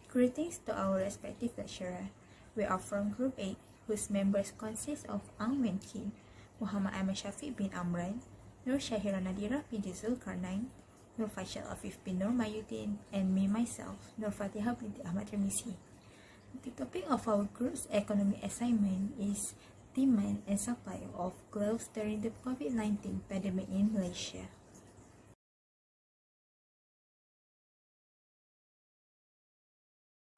Greetings to our respective lecturer. We are from Group 8, whose members consist of Ang Wen Kim, Muhammad Ahmad Shafiq bin Amran, Nur Syahira Nadira binti Zulkarnain, Nur Faisal Afif bin Nur Mayuddin, and me myself, Nur Fatihah binti Ahmad Remisi. The topic of our group's economic assignment is demand and supply of gloves during the COVID-19 pandemic in Malaysia.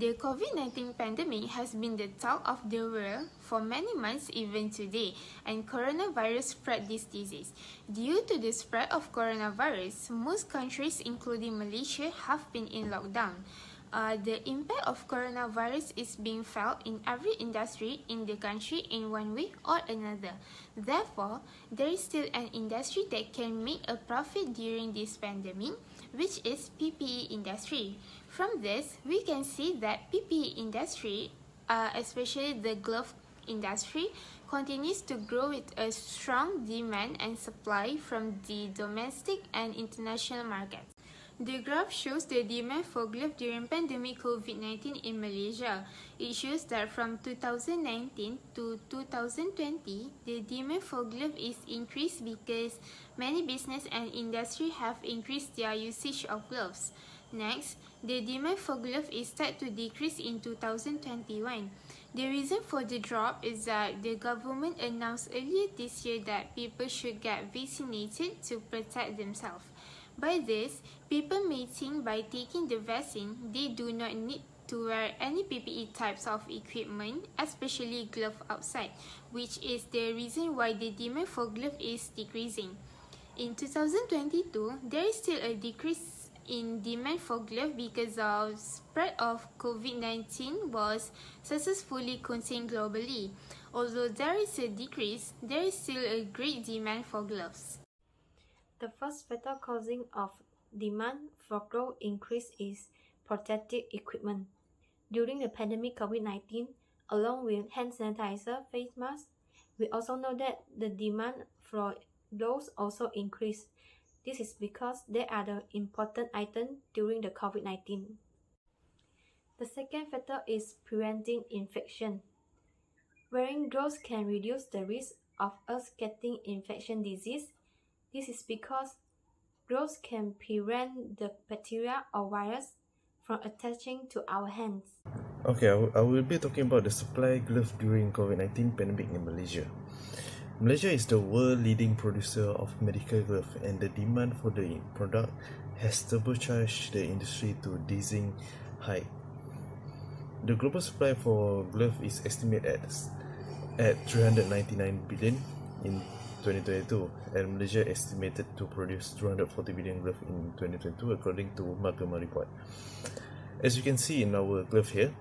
The COVID-19 pandemic has been the talk of the world for many months even today, and coronavirus spread this disease. Due to the spread of coronavirus, most countries including Malaysia have been in lockdown. The impact of coronavirus is being felt in every industry in the country in one way or another. Therefore, there is still an industry that can make a profit during this pandemic, which is PPE industry. From this, we can see that PPE industry, especially the glove industry, continues to grow with a strong demand and supply from the domestic and international markets. The graph shows the demand for gloves during pandemic COVID-19 in Malaysia. It shows that from 2019 to 2020, the demand for gloves is increased because many business and industry have increased their usage of gloves. Next, the demand for gloves is set to decrease in 2021. The reason for the drop is that the government announced earlier this year that people should get vaccinated to protect themselves. By this, people may think by taking the vaccine, they do not need to wear any PPE types of equipment, especially gloves outside, which is the reason why the demand for gloves is decreasing. In 2022, there is still a decrease in demand for gloves because of spread of COVID-19 was successfully contained globally. Although there is a decrease, there is still a great demand for gloves. The first factor causing of demand for growth increase is protective equipment. During the pandemic COVID-19, along with hand sanitizer, face masks, we also know that the demand for those also increased. This is because they are the important item during the COVID-19. The second factor is preventing infection. Wearing gloves can reduce the risk of us getting infection disease. This is because gloves can prevent the bacteria or virus from attaching to our hands. Okay, I will be talking about the supply gloves during COVID-19 pandemic in Malaysia. Malaysia is the world leading producer of medical gloves, and the demand for the product has turbocharged the industry to dizzying height. The global supply for gloves is estimated at 399 billion in 2022, and Malaysia estimated to produce 240 billion gloves in 2022 according to Makema report. As you can see in our glove here,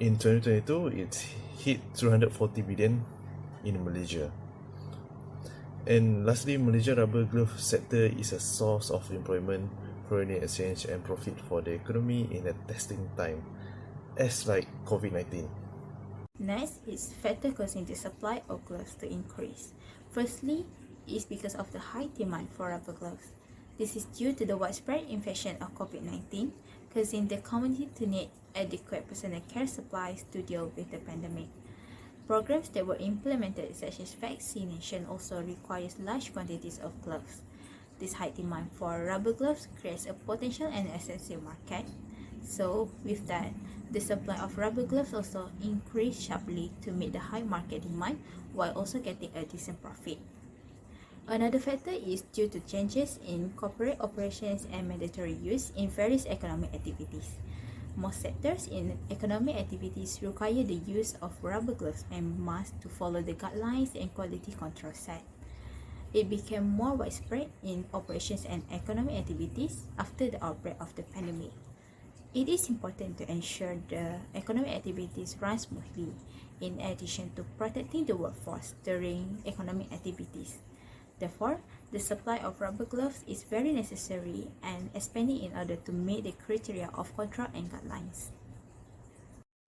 in 2022 it hit 240 billion in Malaysia. And lastly, Malaysia rubber glove sector is a source of employment, foreign exchange and profit for the economy in a testing time, as like COVID-19. Next is factor causing the supply of gloves to increase. Firstly, it is because of the high demand for rubber gloves. This is due to the widespread infection of COVID-19, causing the community to need adequate personal care supplies to deal with the pandemic. Programs that were implemented, such as vaccination, also requires large quantities of gloves. This high demand for rubber gloves creates a potential and essential market. So, with that, the supply of rubber gloves also increased sharply to meet the high market demand while also getting a decent profit. Another factor is due to changes in corporate operations and mandatory use in various economic activities. Most sectors in economic activities require the use of rubber gloves and masks to follow the guidelines and quality control set. It became more widespread in operations and economic activities after the outbreak of the pandemic. It is important to ensure the economic activities run smoothly, in addition to protecting the workforce during economic activities. Therefore, the supply of rubber gloves is very necessary and expanding in order to meet the criteria of control and guidelines.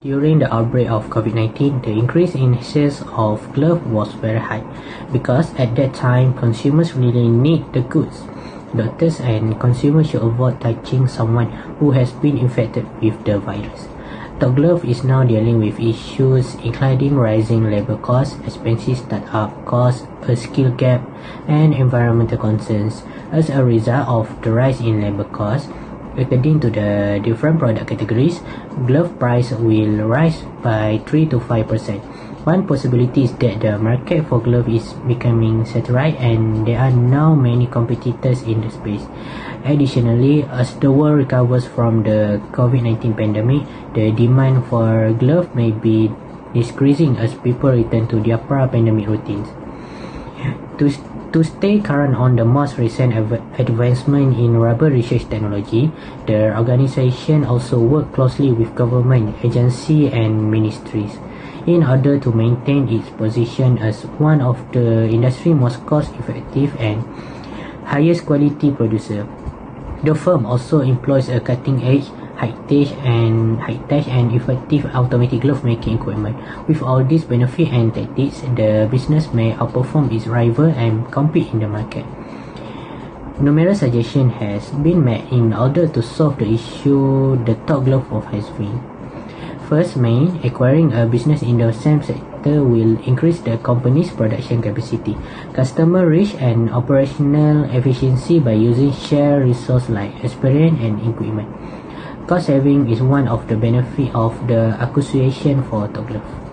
During the outbreak of COVID-19, the increase in sales of gloves was very high because at that time consumers really need the goods. Doctors and consumers should avoid touching someone who has been infected with the virus. Top Glove is now dealing with issues including rising labor costs, expensive startup costs, a skill gap, and environmental concerns. As a result of the rise in labor costs, according to the different product categories, glove price will rise by 3 to 5%. One possibility is that the market for glove is becoming saturated and there are now many competitors in the space. Additionally, as the world recovers from the COVID-19 pandemic, the demand for gloves may be decreasing as people return to their pre-pandemic routines. To stay current on the most recent advancement in rubber research technology, the organization also works closely with government agencies and ministries in order to maintain its position as one of the industry's most cost-effective and highest quality producer. The firm also employs a cutting-edge, high-tech and effective automatic glove-making equipment. With all these benefits and tactics, the business may outperform its rival and compete in the market. Numerous suggestions has been made in order to solve the issue the Top Glove has been. First, acquiring a business in the same sector will increase the company's production capacity, customer reach, and operational efficiency by using shared resources like experience and equipment. Cost saving is one of the benefits of the acquisition for Top Glove.